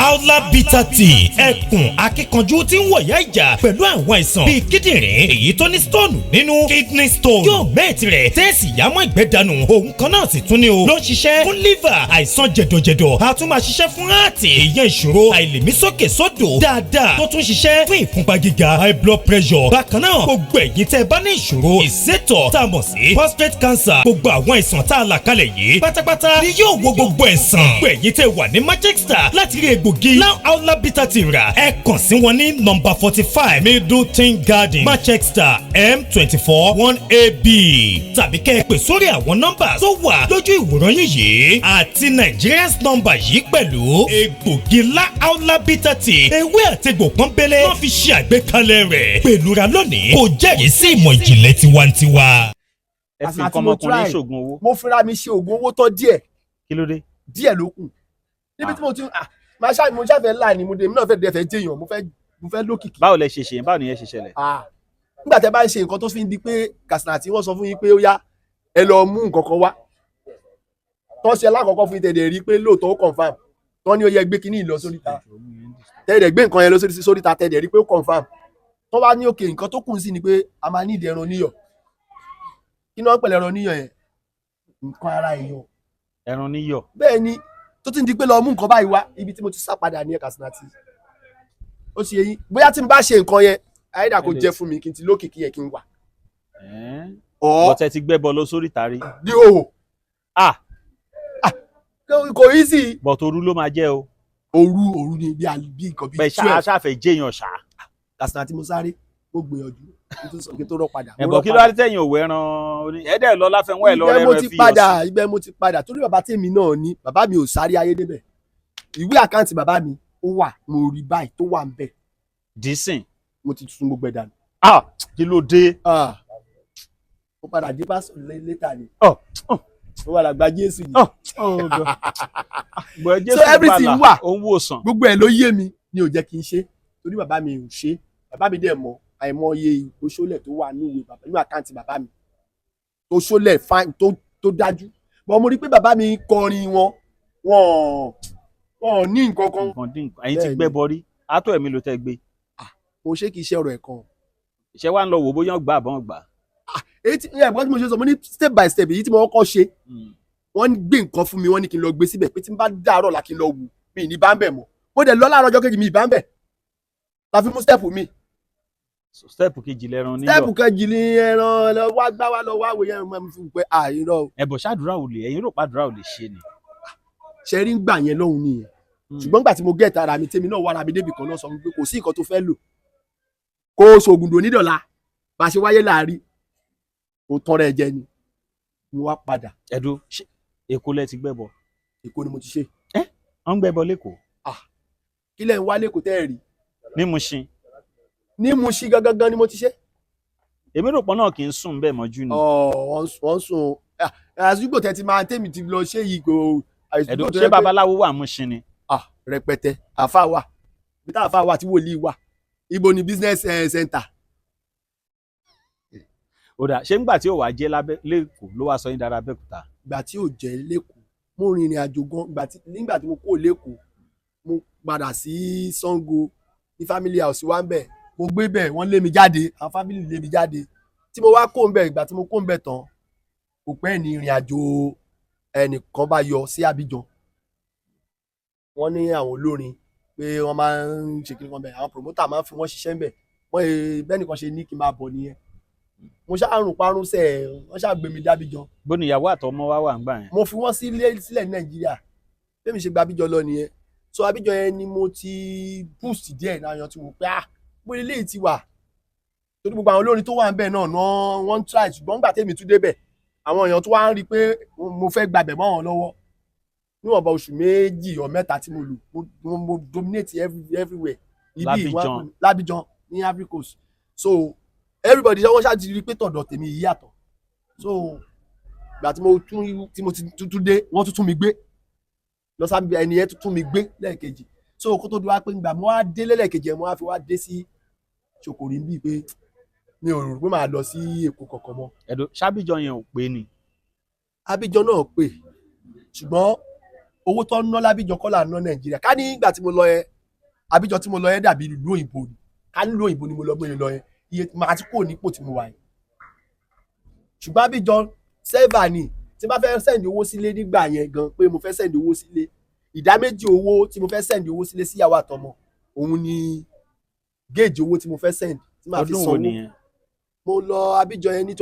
Aula Bitter Tea ẹkùn akíkanjú tí ń wọ̀yá ìjà pẹ̀lú àwọn àìsàn bíi kíndìnrín èyí tó ní stone nínú kidney stone yóò mẹ́ẹ̀tì rẹ̀ tẹ́ẹ̀sì yámọ́ ìgbẹ́ dànù òun kan náà sì tún ní o ló ń ṣiṣẹ́ fún liver àìsàn jẹ̀dọ̀jẹ̀dọ̀ a tún máa ṣiṣẹ́ fún heart èèyàn ìṣòro àìlèmí sókè sódò dáadáa tó tún ṣiṣẹ́ fún ìfúnpá gíga high blood pressure bákan náà gbogbo ẹ̀yin tẹ́ bá ní ìṣòro ìsétọ̀ tá a mọ̀ sí prostate cancer gbogbo àwọn àìsàn tá a là kalẹ̀ yìí pátápátá ni yóò wo gbogbo ẹ̀sán gbogbo ẹ̀yin tẹ́ wà ní Manchester láti rí egbògi Aula Bitter Tea rà ẹ kàn sí wọn ní nọ́mbà 45 Middleton Garden Manchester M24 1AB tàbí kẹ́ ẹ pè sórí àwọn nọ́mbà tó wà lójú ìwòran yín yìí àti Nigerians nọ́mbà yìí pẹ̀lú egbògi Aula Bitter Tea ewé àtegbò pọ́nbélé wọ́n fi ṣe àgbékalẹ̀ rẹ̀ pẹ̀lúra lónìí kò jẹ́rìí sí ìmọ̀ ìjìnlẹ̀ tiwantiwa. ẹ fi nǹkan ọmọkùnrin ṣoògùn owó. mo fira mi ṣe oògùn owó tán díẹ̀. kí ló dé. díẹ̀ ló kù níbi tí mo ti mo ṣàfẹ́ là ní mo dé mi náà fẹ́ jẹyàn mo fẹ́ lókìkí. báwo lẹ ṣe ṣe yẹn báwo ni yẹn ṣe ṣẹlẹ̀. nígbà tẹ́ bá ń ṣe nǹkan tó fi ń di pé Kasnati wọ́n sọ fún yín pé ó yá ẹ lọ mú nǹkan kan wá tó ṣe lákọ̀ọ́kọ́ fún ìtẹ̀dẹ̀ rí pé lóòótọ́ ó confam tó ní ó yẹ gbé kínní lọ sóríta tẹ̀dẹ̀ gbé nǹkan yẹn lọ sóríta tẹ̀dẹ̀ rí pé ó confam tó wá ní òkè nǹkan tó kù sí ni pé a máa ní ìdí ẹran níyọ̀ kí ni wọ́n pẹ̀lẹ́ ẹran níyọ̀ yẹn nǹkan ara èèyàn. ẹran níyọ̀. bẹ́ẹ̀ ni tó ti ń di pé lọ mú nǹkan báyìí wá ibi tí mo ti sá padà ní Kasnati ó ṣe yín bóyá tí n bá ṣe nǹkan yẹn àyẹ̀dà kò jẹ́ fún mi kí n ti lókìkí yẹn kí n wà. ọ̀tẹ̀ ti gbẹ́bọ lọ sórí ìtàrí. di òwò. kò yí sí. bọ̀t òru ló máa jẹ́ o. òru ni bí nǹkan bí. bẹ́ẹ̀ ṣáfẹ́ jẹ́yàn ṣá. Kasnati mo sáré mo gbìyànjú kí n tó rọ padà. ẹ̀bọ̀ kí ló wá tẹ̀yìn òwe ẹran ẹ̀ẹ́dẹ̀ lọ láfẹ̀wọ́ ẹ̀ lọ rẹ̀ rẹ̀ fi yọ̀ sí. ibẹ̀ mo ti padà torí bàbá tèmi náà ní bàbá mi ò sáré ayé débẹ̀ ìwé àkáǹtì bàbá mi ó wà mo rí báyìí tó wà ń bẹ̀. dísìn. mo ti tún gbogbo ẹ̀ dànù. kí ló dé. ó padà dé pásọ létà ni. ó padà gba Jésù ni. so everything wà gbogbo ẹ̀ ló yé mi ni ò jẹ́ kí n ṣe torí bàbá mi ò ṣe bàbá mi dẹ̀ mọ̀ àìmọye ìkóṣólẹ̀ tó wà nínú àkáǹtì bàbá mi tó ṣólẹ̀ tó dájú bọ́n mo rí pé bàbá mi kọrin wọn ní nǹkan kan. ẹ̀yin ti gbẹ́ bọ́rí àtọ̀ ẹ̀mí ló tẹ́ gbé. mo ṣe kì í ṣe ọ̀rọ̀ ẹ̀ kan. ṣé wàá ń lọ wò bóyá gbà àbọ̀n gbà. ẹ̀gbọ́n tí mo ṣe sọ mo ní step by step èyí tí mo kọ́kọ́ ṣe wọ́n gbé nǹkan fún mi wọ́n ní kí n lọ gbé síbẹ̀ pé tí n bá dàárọ̀ la kí n lọ wù mí ní bá ń bẹ̀ mọ́ mo dẹ̀ lọ láàárọ̀ ọjọ́ kejì mi ì bá ń bẹ̀ la fi mú step mi. step kejì lẹ́ran níyọ̀. step kejì ni ẹran lọ wá gbá wá lọ wá wò yẹn mo fi pé àìrọ. ẹ̀bọ̀ ṣáàdúrà ò lè ẹ̀yin rò pàdúrà ò lè ṣe ni. ṣe rí ń gbà yẹn lọ́hùn nìyẹn ṣùgbọ́n gbà tí mo gẹ̀ẹ́ta ara mi tèmi náà wá ara mi débì kan náà sọ pé kò sí nǹkan tó fẹ́ lò kó o ṣoògùn dò nídọ̀la bá a ṣe wáyé láàárín o tán rẹ̀ jẹ ni mo wá padà. ẹ̀dùn èkó lẹ ti gbẹ́bọ. èkó ni mo ti ṣe. wọ́n ń gbẹ́bọ lẹ́kọ̀ọ́. kí lẹ̀ ń wá lẹ́kọ̀ọ́ tẹ́ ẹ̀ rí. ní Mushin. ní Mushin gangan ni mo ti ṣe. èmi rò pọ̀ náà kì í sùn bẹ́ẹ̀ mọ́jú ni. wọ́n sùn àsìkò tẹ́ ti máa tèmi ti lọ ṣé yìí kò. ẹ̀dùn ṣé babaláwo wà Mushin ni. rẹpẹtẹ àfa wà bí tá àfa wà tí wòlíì wà ibo ni business center. ó dà ṣé ńgbà tí ò wá jẹ́ lẹ́kọ̀ọ́ ló wá sọ yín dára Abẹ́òkúta. ìgbà tí ò jẹ́ lẹ́kọ̀ọ́ mo rìnrìn àjò gan nígbà tí mo kó lẹ́kọ̀ọ́ mo padà sí Ṣàngó ní family house wa ń bẹ̀ mo gbé bẹ̀ wọ́n lé mi jáde àwọn family lé mi jáde tí mo wá kó ń bẹ̀ ìgbà tí mo kó ń bẹ̀ tán kò pẹ́ ní ìrìn àjò ẹnìkan bá yọ sí Abidjan wọ́n ní àwọn olórin pé wọ́n máa ń ṣe kí wọ́n bẹ̀ àwọn promoter máa ń fi wọ́n ṣiṣẹ́ ń bẹ̀ wọ́n bẹ́ẹ̀ nìkan ṣe ní kí n máa bọ̀ nìyẹn mo ṣàrùn parun sẹ wọ́n ṣàgbé mi d'Abidjan. bó ni ìyàwó àtọmọ wa wà ń gbà yẹn. mo fi wọ́n sílẹ̀ ní Nàìjíríà bẹ́ẹ̀ mi ṣe gba Abidjan lọ nìyẹn so Abidjan yẹn ni mo ti boost díẹ̀ náà yan tí mo pé bó eléyìí ti wà torí gbogbo àwọn olórin tó wà ń bẹ̀ náà wọ́n ń try ṣùgbọ́n nígbà tèmi tún débẹ̀ àwọn èèyàn tó wá ń rí i pé mo fẹ́ gbàbẹ̀ mọ́ wọn lọ́wọ́ níwọ̀nba oṣù méjì or mẹ́ta tí mo lò mo dominate everywhere ibi l'Abidjan ní Ivory Coast so everybody ṣe wọ́n ṣáàjì rí pé tọ̀dọ̀ tèmi yìí yàtọ̀ so ìgbà tí mo tún dé wọ́n tún mi gbé lọ sábẹ́ ẹni yẹn tún mi gbé lẹ́ẹ̀kejì so kó tó di wá pé ìgbà mo wá dé lẹ́ẹ̀kejì ẹ̀ mo wá fi wá dé sí Ṣòkòrì bíi pé mi ò rò pé màá lọ sí Èkó kankan mọ́. ẹ̀dùn ṣábìjọ yẹn ò pé ni. Abidjan náà pè ṣùgbọ́n owó tó ń ná l'Abidjan kọ́ là ń ná Nàìjíríà ká ní ìgbà tí mo lọ yẹn Abidjan tí mo lọ yẹn dàbí ìlú òyìnbó ni ká nílùú òyìnbó ni mo lọ gbé lọ yẹn iye màá ti kúrò nípò tí mo wà yìí ṣùgbọ́n Abidjan sẹ́fà ni tí bá fẹ́ sẹ́ndì owó sílé nígbà yẹn gan pé mo fẹ́ sẹ́ndì owó sílé ìdá méjì owó tí mo fẹ́ sẹ́ndì owó sílé síyàwó àtọmọ òun ni géèjì owó tí mo fẹ́ sẹ́ndì tí màá fi sanwó mo lọ Abidjan yẹn ní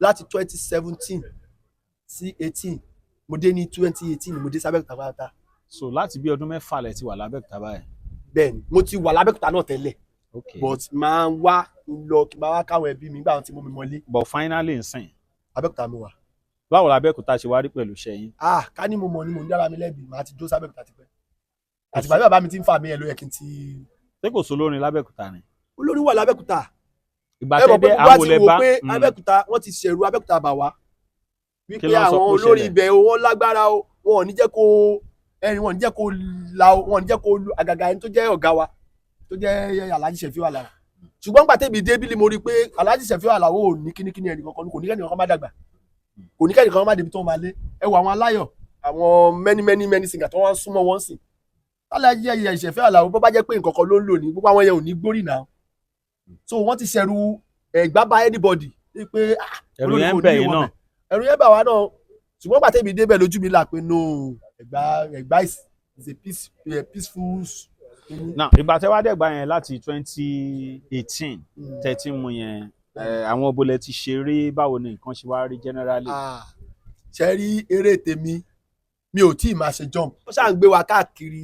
láti 2017 sí 18 mo dé ní 2018 mo dé sábẹ́òkúta pátá. so láti bí ọdún mẹ́fà lẹ ti wà lábẹ́òkúta báyìí. bẹ́ẹ̀ni mo ti wà lábẹ́òkúta náà tẹ́lẹ̀. but máa ń wá lọ kí n máa wá káwọn ẹbí mi nígbà tí mo mi mọ́lé. but finally ń sìn. Abẹ́òkúta mi wà. báwo l'Abẹ́òkúta ṣe wá rí pẹ̀lú iṣẹ́ yín. ká ní mo mọ̀ ni mo ń dára mi lẹ́bi màá ti jó sábẹ́òkúta ti pẹ́. àtìgbà bí bàbá mi ti ń fà mí ẹ̀ ló yẹ kí n ti. ṣé kò sólórin l'Abẹ́òkúta ni. olórin wà l'Abẹ́òkúta. ìgbà tẹ́lẹ̀ àwọn olè bá Abẹ́òkúta wọ́n ti ṣẹ̀rù Abẹ́òkúta bà wá. wípé àwọn olórin ibẹ̀ wọn lágbára o wọn ò ní jẹ́ kó wọn ò ní jẹ́ kó la o wọn ò ní jẹ́ kó àgàgà ẹni tó jẹ́ ọ̀gá wa tó jẹ́ Alhaji Sefiu Alao ṣùgbọ́n gbà tẹ́bi débìlì mo rí i pé Alhaji Sefiu Alao ò ní kíníkíní ẹnì kankan kò ní kẹ́ni kankan má dàgbà kò ní kẹ́ni kankan má débi tó máa lé ẹ wo àwọn aláyọ̀ àwọn many singer tó wọ́n súnmọ́ wọn sìn Alhaji Sefiu Alao bó bá jẹ́ pé nǹkan kan ló ń lò ní gbogbo àwọn yẹn ò ní gbórí náà so wọ́n ti ṣẹ̀rù ẹ̀gbá bá anybody pé ẹ̀rù yẹn bẹ̀ yín náà ẹ̀rù yẹn bà wá náà ṣùgbọ́n gbà tẹ́bi débẹ̀ lójú mi là pé no Ẹ̀gbá is a peaceful. now ìgbà tẹ́ wá dẹ̀gbà yẹn láti 2018 13 mu yẹn àwọn obìnrin ti ṣeré báwo ni nǹkan ṣe wá rí generally. ṣe rí eré tèmi mi ò tí ì máa ṣe jump wọ́n ṣáà ń gbé wa káàkiri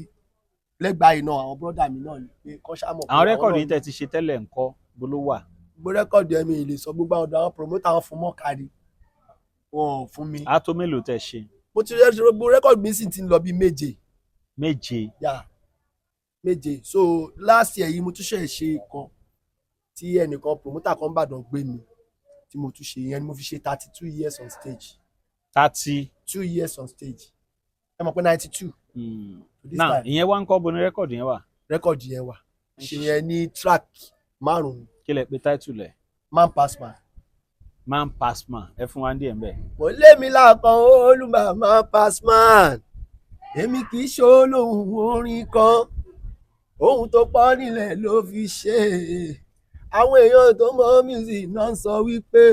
lẹ́gbàá yìí náà àwọn brọ́dà mi náà pé kọ́ ṣáàmọ̀. àwọn rẹ́kọ̀dì yìí tẹ́ ti ṣe tẹ́lẹ̀ ńkọ́ bó ló wà. gbogbo rẹ́kọ̀dì ẹ̀mí ìlè sọ gbogbo àwọn promoter wọn fún mọ́ kárí wọn ò fún mi. á tó mélòó tẹ́ ṣe. mo ti rẹ́ gbogbo rẹ́kọ̀dì mi sì ti ń lọ bí méje. méje so last year yìí mo tún ṣe kan tí ẹnìkan promoter kan bàdàn gbé mi tí mo tún ṣe yẹn ni mo fi ṣe 32 years on stage. 32 years on stage ẹ mọ̀ pé 92. náà ìyẹn wá ń kọ́ bo ní rẹ́kọ̀dì yẹn wà. rẹ́kọ̀dì yẹn wà ṣe yẹn ní track 5. kí lẹ pè title ẹ̀. Man Pass Man. Man Pass Man ẹ fún wa ní ẹ̀ ń bẹ̀. mo lé mi lákan olùmọ̀ Man Pass Man èmi kì í ṣe olóhùn orin kan ohun tó pọ̀ nílẹ̀ ló fi ṣe àwọn èèyàn tó mọ music náà sọ wípé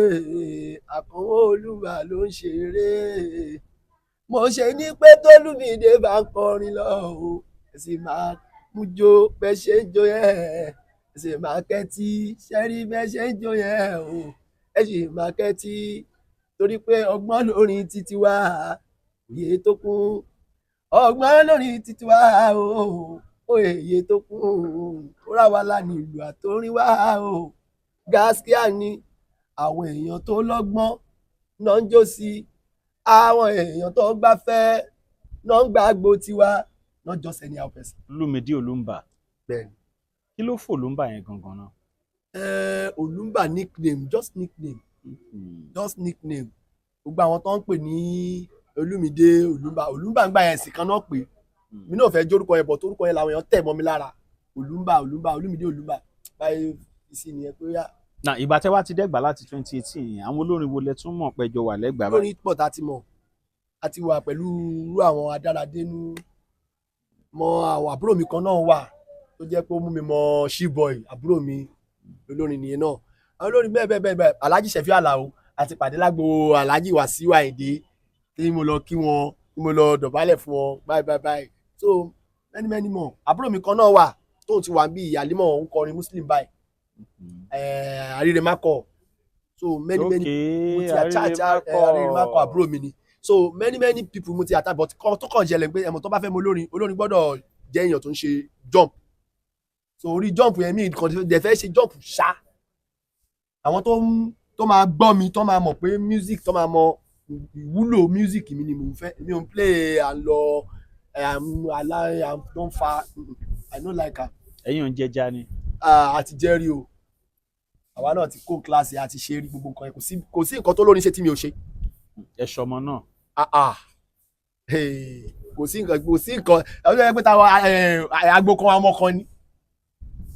Àkànwó Olúmọ ló ń ṣeré mo ṣe ní pé tólúmídé bá ń kọrin lọ o ẹ sì máa mú jó bẹ́ ṣe ń jó yẹn ẹ sì máa kẹ́tí ṣẹ́rí bẹ́ ṣe ń jó yẹn o ẹ sì máa kẹ́tí torí pé ọgbọ́n lórin títí wá òye tó kún ọgbọ́n lórin títí wá o òye tó kún ó rà wá lánìí ìlú àtórí wá o gáskíà ni àwọn èèyàn tó lọ́gbọ́n náà ń jó sí àwọn èèyàn tó gbáfẹ́ náà ń gbàgbó tiwa not just any other person. Olúmídé Olúmbà. bẹ́ẹ̀ni. kí ló fò Olúmbà yẹn gangan náà. Olúmbà nickname just nickname. just nickname gbogbo àwọn tó ń pè ní Olúmídé Olúmbà ń gbà yẹn sì kan náà pè mí náà fẹ́ jórúkọ yẹn bọ̀ torúkọ yẹn làwọn èèyàn tẹ̀ mọ́ mi lára Olúmbà Olúmídé Olúmbà báyìí sí ni ẹ pé yá. na ìgbà tẹ́ wá ti dẹ́gbà láti 2018 àwọn olórin wo lẹ tún mọ̀ péjọ wà lẹ́gbàá báyìí. olórin pọ̀ tá a ti mọ̀ a ti wà pẹ̀lú irú àwọn adáradénú mọ àwọn àbúrò mi kan náà wà tó jẹ́ pé ó mú mi mọ Sheboy àbúrò mi olórin nìyẹn náà àwọn olórin bẹ́ẹ̀ Alhaji Sefi Alao àti pàdé lágbo Alhaji Wasiu Ayinde tí mo lọ kí wọn tí mo lọ dọ̀bálẹ̀ fún wọn báyìí so many more àbúrò mi kan náà wà tóun ti wà bí ìyàlímọ̀ ń kọrin Muslim báyìí Arire Mako so many mo ti attach Arire Mako àbúrò mi ni so many people mo ti attach but tó kàn jẹlẹ̀ pé ẹ̀mọ̀ tó bá fẹ́ mọ olórin gbọ́dọ̀ jẹ́ èèyàn tó ń ṣe jump so orí jump yẹn mi kàn dẹ̀ fẹ́ ṣe jump ṣá àwọn tó máa gbọ́ mi tó máa mọ̀ pé music tó máa mọ ìwúlò music mi ni mo fẹ́ mi ò ń play and lọ I don't fa I don't like am. ẹ̀yin ò ń jẹja ni. àti jẹ́rí o àwa náà ti kó kíláàsì àti ṣe rí gbogbo nǹkan yẹn kò sí nǹkan tó lórin ṣe tí mi ò ṣe. ẹ ṣọmọ náà. kò sí nǹkan ọjọ́ yẹn pé táwọn agbo kan ọmọ kan ni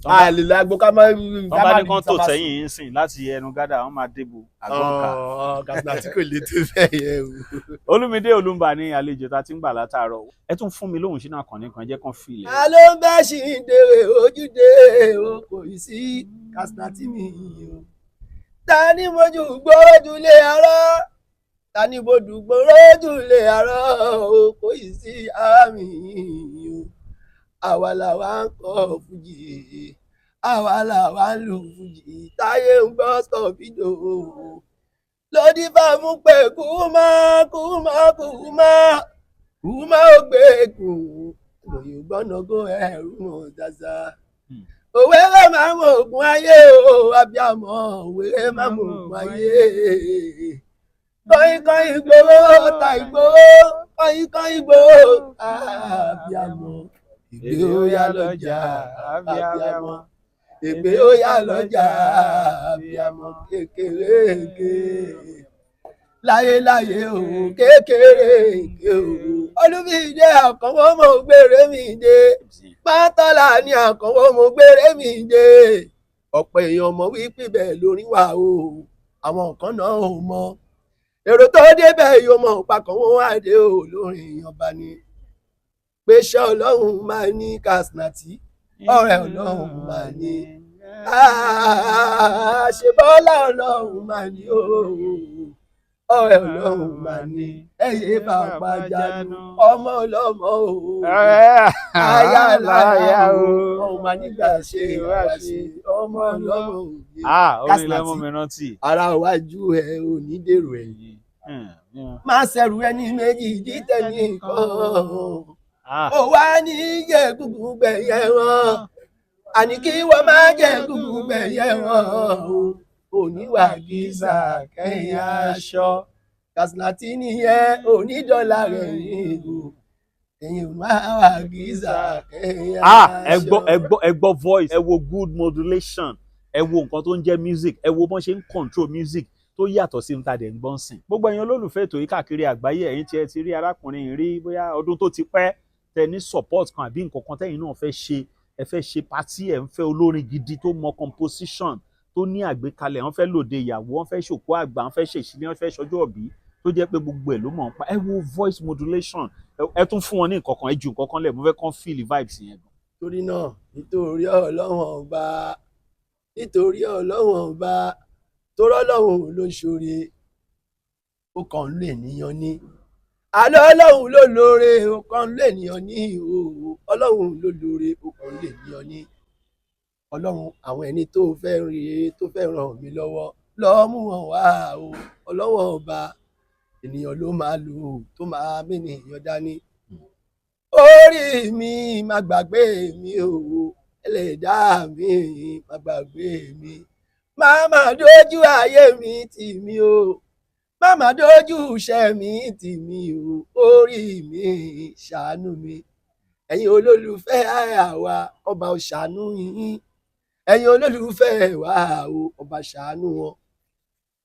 àlè agbo ká má rí. wọ́n bá ní kán tó sẹ́yìn yín sìn láti ẹnu gádà wọ́n máa débò àgbọ̀ǹkà. kàtà tí kò lè tó bẹ́ẹ̀ yẹn o. Olúmídé Olúmbà ní àlejò tá a ti ń gbà látàárọ̀ ẹ tún fún mi lóhùn sínú àkànní kan jẹ́ kán fi ilẹ̀. alo bẹ́ ṣì ń dèrè ojúde o kò ì sí kàtà tí mi o. ta ni mojú gbójúlé arọ́ ta ni mojú gbójúlé arọ́ o kò ì sí àmì o. àwa làwa ń kọ fújì àwa làwa ń lu fújì táyé ń gbọ́ sọ̀fídò lódì bá mú pé kùmá ó gbé kùn lóyún gbọ́nàgó ẹ̀rú mọ̀ dáṣà òwe rẹ̀ máa mọ ògùn ayé o abiyamọ òwe rẹ̀ máa mọ ògùn ayé kọ́yìnkọ́yìn gbòòrò ta ìgbòho kọ́yìnkọ́yìn gbòòrò ta abiyamọ. Ègbé ó yá lọ́jà abiyamọ ègbé ó yá lọ́jà abiyamọ kékeré láyéláyé o kékeré o Olúmídé Àkànwó mo gbére mi dé pátọ́lá ní Àkànwó mo gbére mi dé ọ̀pọ̀ èèyàn mọ̀ wípé bẹ́ẹ̀ lórí wà o àwọn nǹkan náà ò mọ̀ èrò tó débẹ̀ yóò mọ̀ pàkànwó àdé o lórí ọba ni pé ṣé Ọlọ́run máa ní Katsnati ọ̀rẹ́ Ọlọ́run máa ní ṣe bọ́lá Ọlọ́run máa ní ọ̀rẹ́ Ọlọ́run máa ní ẹ̀yẹ bàbá jánu ọmọ ọlọ́mọ o ayáláyà o ọmọ máa nígbà ṣe ìwáṣẹ ọmọ ọlọ́mọ o. orin lẹ́mú mi rántí. ara iwájú ẹ ò ní dèrò ẹ̀yìn máa ṣẹ̀rù ẹni méjì dítẹ̀ nìkan. ó wá ní jẹ gúgú gbẹ̀yẹ wọn àní kí wọ́n má jẹ gúgú gbẹ̀yẹ wọn oníwà gíza kẹ́yìn aṣọ Kaslati nìyẹn onídọ́là rẹ̀ yìí ẹ̀yin máa wà gíza kẹ́yìn aṣọ. ẹ gbọ́ voice, ẹ wo good modulation, ẹ wo nǹkan tó ń jẹ́ music, ẹ wo bọ́n ṣe ń control music tó yàtọ̀ sí níta dẹ̀ ń gbọ́n sìn. gbogbo ẹ̀yin olólùfẹ́ ètò yìí káàkiri àgbáyé, ẹ̀yin tí ẹ ti rí arákùnrin rí bóyá ọdún tó ti pẹ́ tẹ ní support kan àbí nǹkan kan tẹ́yin náà fẹ́ ṣe, ẹ fẹ́ ṣe party, ẹ ń fẹ́ olórin gidi tó mọ composition tó ní àgbékalẹ̀, wọ́n fẹ́ lòde ìyàwó, wọ́n fẹ́ ṣòkó àgbà, wọ́n fẹ́ ṣèṣílẹ̀, wọ́n fẹ́ ṣọjọ́ òbí tó jẹ́ pé gbogbo ẹ̀ ló mọ̀ ń pa. ẹ wo voice modulation, ẹ tún fún wọn ní nǹkan kan, ẹ ju nǹkan kan lẹ̀, mo fẹ́ kàn feel vibes yẹn gan. torí náà nítorí Ọlọ́run ọba torí Ọlọ́run ló ń ṣoore ó kàn ń lè níyan ní àlọ́ Ọlọ́run ló lóore ó kàn ń lè níyan ní Ọlọ́run ló lóore ó kàn ń lè níyan ní Ọlọ́run àwọn ẹni tó fẹ́ rí tó fẹ́ ràn mí lọ́wọ́ lọ́ọ́ mú wọn wá o Ọlọ́run ọba ènìyàn ló máa lò tó máa mẹ́nìyàn dání orí mi má gbàgbé mi o ẹlẹ́dàá mi má gbàgbé mi máma dójú ayé mi tì mí o máma dójú iṣẹ́ mi tì mí o orí mi ṣàánú mi ẹ̀yin olólùfẹ́ àwa ọba ò ṣàánú yín ẹ̀yin olólùfẹ́ wa o ọba ṣàánú wọn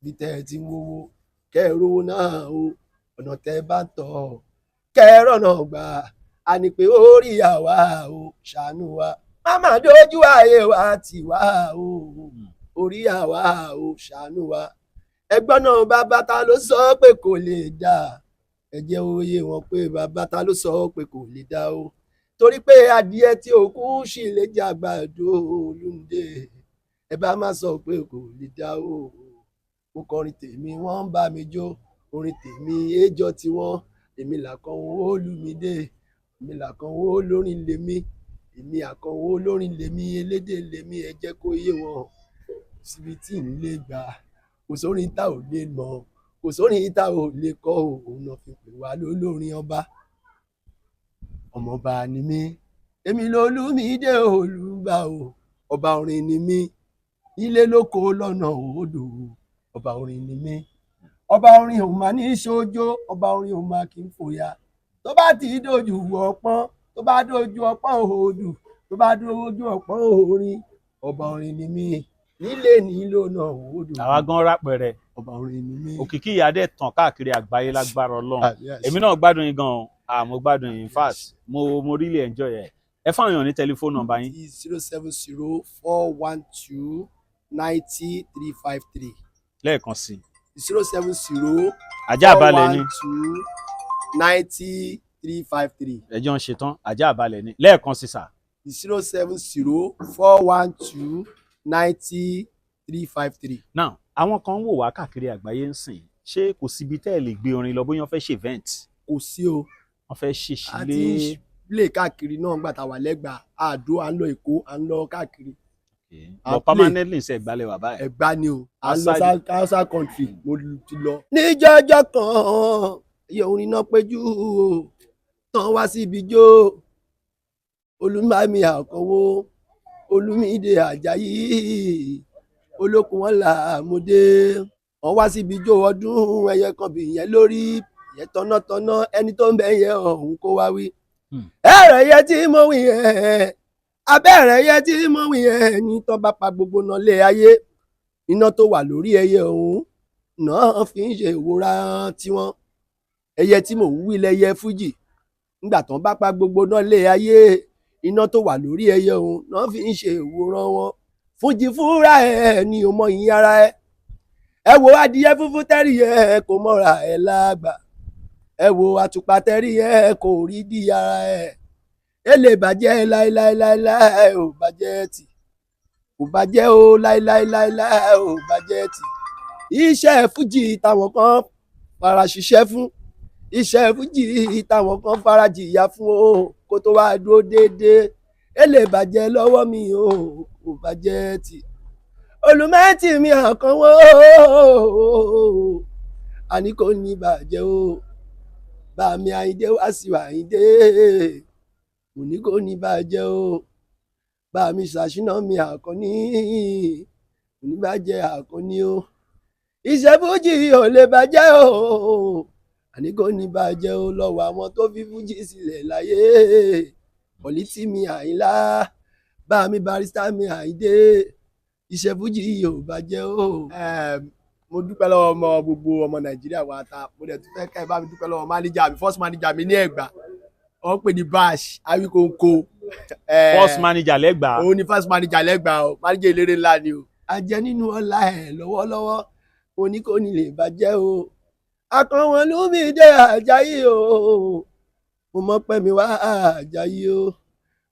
bí tẹ́ ẹ ti ń wówó kẹ́ẹ̀rọ náà o ọ̀nà tẹ́ bá tọ̀ kẹ́ẹ̀rọ̀ náà gbà á ní pé orí àwa o ṣàánú wa máma dójú ayé wa tì wá o orí àwa o ṣàánú wa ẹgbọ́n náà bàbá ta ló sọ pé kò lè dá ẹ jẹ́ òye wọn pé bàbá ta ló sọ pé kò lè dá o torí pé adìẹ tí òkú sì lè jẹ àgbàdo olùdé ẹ bá má sọ pé kò lè dá o mo kọrin tèmi wọ́n ń bá mi jó orin tèmi éjọ tiwọn èmi làkànwó olùmídé èmi làkànwó olórin lèmi èmi àkànwó olórin lèmi elédè lèmi ẹ jẹ́ kó yé wọn síbi tí ń lè gbà kò sórin tá ò lè mọ kò sórin tá ò lè kọ òun náà fi pè wá lólórin ọba ọmọọba ni mí èmi lolúmídé olùgbà o ọba orin ni mí ilé lóko lọ́nà odò ọba orin ni mí ọba orin ò máa ní ṣojo ọba orin ò máa kí n fòyà tó bá ti dojú ọpọ́n tó bá dojú ọpọ́n òòdù tó bá dojú ọpọ́n orin ọba orin ni mí nílé nílò náà odò àwa gan rápẹrẹ ọba orin ni mí. òkìkí ìyá dẹ̀ tàn káàkiri àgbáyé lágbára Ọlọ́run. èmi náà gbádùn yín gan mo gbádùn yín in fact mo really enjoy ẹ. ẹ fáwọn èèyàn ní tẹlifóònù nọ́mbà yín. 070-412-90-353. lẹ́ẹ̀kan sí. 070 ajá àbálẹ̀ ni 90-353. ẹjọ́ ń ṣetán ajá àbálẹ̀ ni lẹ́ẹ̀kan sí sà. 070-412-90-353. now àwọn kan ń wò wá káàkiri àgbáyé ń sìn ṣé kò síbi tẹ́ ẹ lè gbé orin lọ bóyá wọ́n fẹ́ ṣe event. kò sí o wọ́n fẹ́ ṣèṣílẹ̀. àti play káàkiri náà gbà tá a wà lẹ́gbàá àdó à ń lọ Èkó à ń lọ káàkiri. but permanently ṣe Ẹ̀gbá wà báyìí. Ẹ̀gbá ni o à ń lọ outside country mo ti lọ. níjọ́jọ́ kan iye orin náà péjú tán wá síbi jó Olúmami Àkànwó Olúmídé Àjàyí olókun wọn là mọdé wọn wá síbi jó ọdún ẹyẹ kan bí yẹn lórí yẹn tọ́nàtọ́nà ẹni tó ń bẹ yẹn ọ̀hún kó wá wí. ẹ̀rẹ̀ yẹ tí mo wí yẹn abẹ́rẹ́ yẹ tí mo wí yẹn ní tó bá pa gbogbo náà lé ayé iná tó wà lórí ẹyẹ ọ̀hún náà fi ń ṣe ìwòran tiwọn ẹyẹ tí mò ń wí lẹyẹ fújì nígbà tán bá pa gbogbo náà lé ayé iná tó wà lórí ẹyẹ ọ̀hún náà fi ń ṣe ìwòran wọn fújì fúnra ẹ ní o mọ ìyìn ara ẹ wo adìyẹ funfun tẹ́rì ẹ kò mọ́ra ẹ lágbà ẹ wo àtùpà tẹ́rì ẹ kò rí di ara ẹ lè bàjẹ́ láéláéláé ò bàjẹ́ tì kò bàjẹ́ o láéláéláé ò bàjẹ́ tì iṣẹ́ fújì táwọn kan fara ṣiṣẹ́ fún iṣẹ́ fújì táwọn kan fara jìyà fún o kó tó wá dúró déédéé ẹ lè bàjẹ́ lọ́wọ́ mi o kò bàjẹ́ tì Olùmẹ́tì mi Àkànwó àní kò ní bàjẹ́ o bá mi Àyìndé Wasiu Àyìndé mo ní kò ní bàjẹ́ o bá mi ṣàṣìnà mi àkànní kò ní bàjẹ́ àkànní o iṣẹ́ fújì ò lè bàjẹ́ o àní kò ní bàjẹ́ o lọ́wọ́ àwọn tó fi fújì sílẹ̀ láyé pọ̀lítì mi Àyìnlá bá mi Barrister mi Àyìndé iṣẹ́ fújì ò bàjẹ́ o. Mo dúpẹ́ lọ́wọ́ gbogbo ọmọ Nàìjíríà wa ta mo dẹ̀ tún fẹ́ ká ẹ bá mi dúpẹ́ lọ́wọ́ mánéjà mi first manager mi ní Ẹ̀gbá wọ́n pè ní Bash Awikonko. first manager lẹ́gbàá. òun ni first manager lẹ́gbàá o manager eléré ńlá ni o. ajẹ́ nínú ọlá ẹ̀ lọ́wọ́lọ́wọ́ mo ní kò ní lè bàjẹ́ o. akọ̀wọ̀n Olúmídé Àjàyí o mo mọ̀ pé mi wá Àjàyí o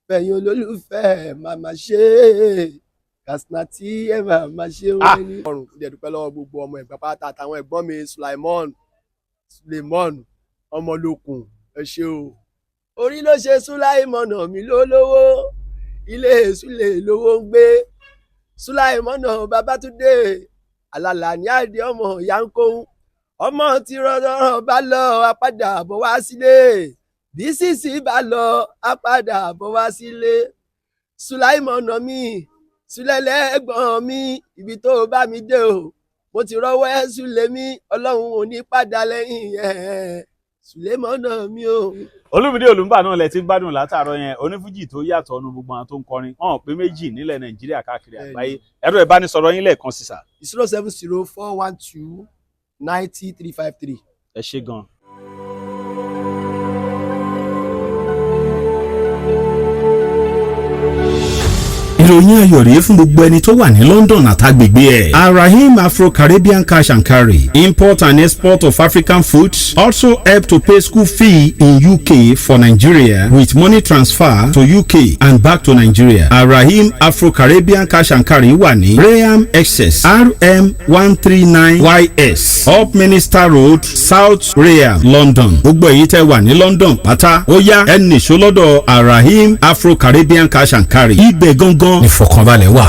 fẹ̀yìn olólùfẹ́ màmá ṣe Katsina tí ẹ máa ṣe wọ́n ní. ọrùn kò dẹ̀ dúpẹ́ lọ́wọ́ gbogbo ọmọ Ẹ̀gbá pátá àtàwọn ẹ̀gbọ́n mi Suleiman Ọmọlókun ẹ ṣé o. orí ló ṣe Sulaimona mi lólówó ilé Sule lówó ń gbé Sulaimona Babátúndé àlàlà ní àdé ọmọ Yankóhun ọmọ tí rọrọ bá lọ apádà bọ̀ wá sílé bí sísì bá lọ apádà bọ̀ wá sílé Sulaimona mi Sulẹ̀lẹ̀ ẹ̀gbọ́n mi ibi tó bá mi dé o mo ti rọ́wọ́ ẹ̀ Sule mi ọlọ́run ò ní padà lẹ́yìn ẹ̀ Sulemona mi o. Olúmídé Olùmbà náà lẹ ti ń gbádùn látàárọ̀ yẹn onífújì tó yàtọ̀ ọ̀nù gbogbo àwọn tó ń kọrin wọn pé méjì nílẹ̀ Nàìjíríà káàkiri àgbáyé ẹ̀rọ ìbánisọ̀rọ̀ yín lẹ́ẹ̀kan sísà. 070-412-90-353. ẹ ṣé gan. ìròyìn ayọ̀ rèé fún gbogbo ẹni tó wà ní London àtàgbègbè ẹ̀. Arahim Afro-Caribbean Cash and Carry import and export of African foods also help to pay school fee in UK for Nigeria with money transfer to UK and back to Nigeria. Arahim Afro-Caribbean Cash and Carry wà ní Graham Excess RM 139YS Up Minister Road South Graham London. gbogbo èyí tẹ́ wà ní London pátá ó yá ẹ nìṣó lọ́dọ̀ Arahim Afro-Caribbean Cash and Carry ibẹ̀ gangan ìfọ̀kànbalẹ̀ wà.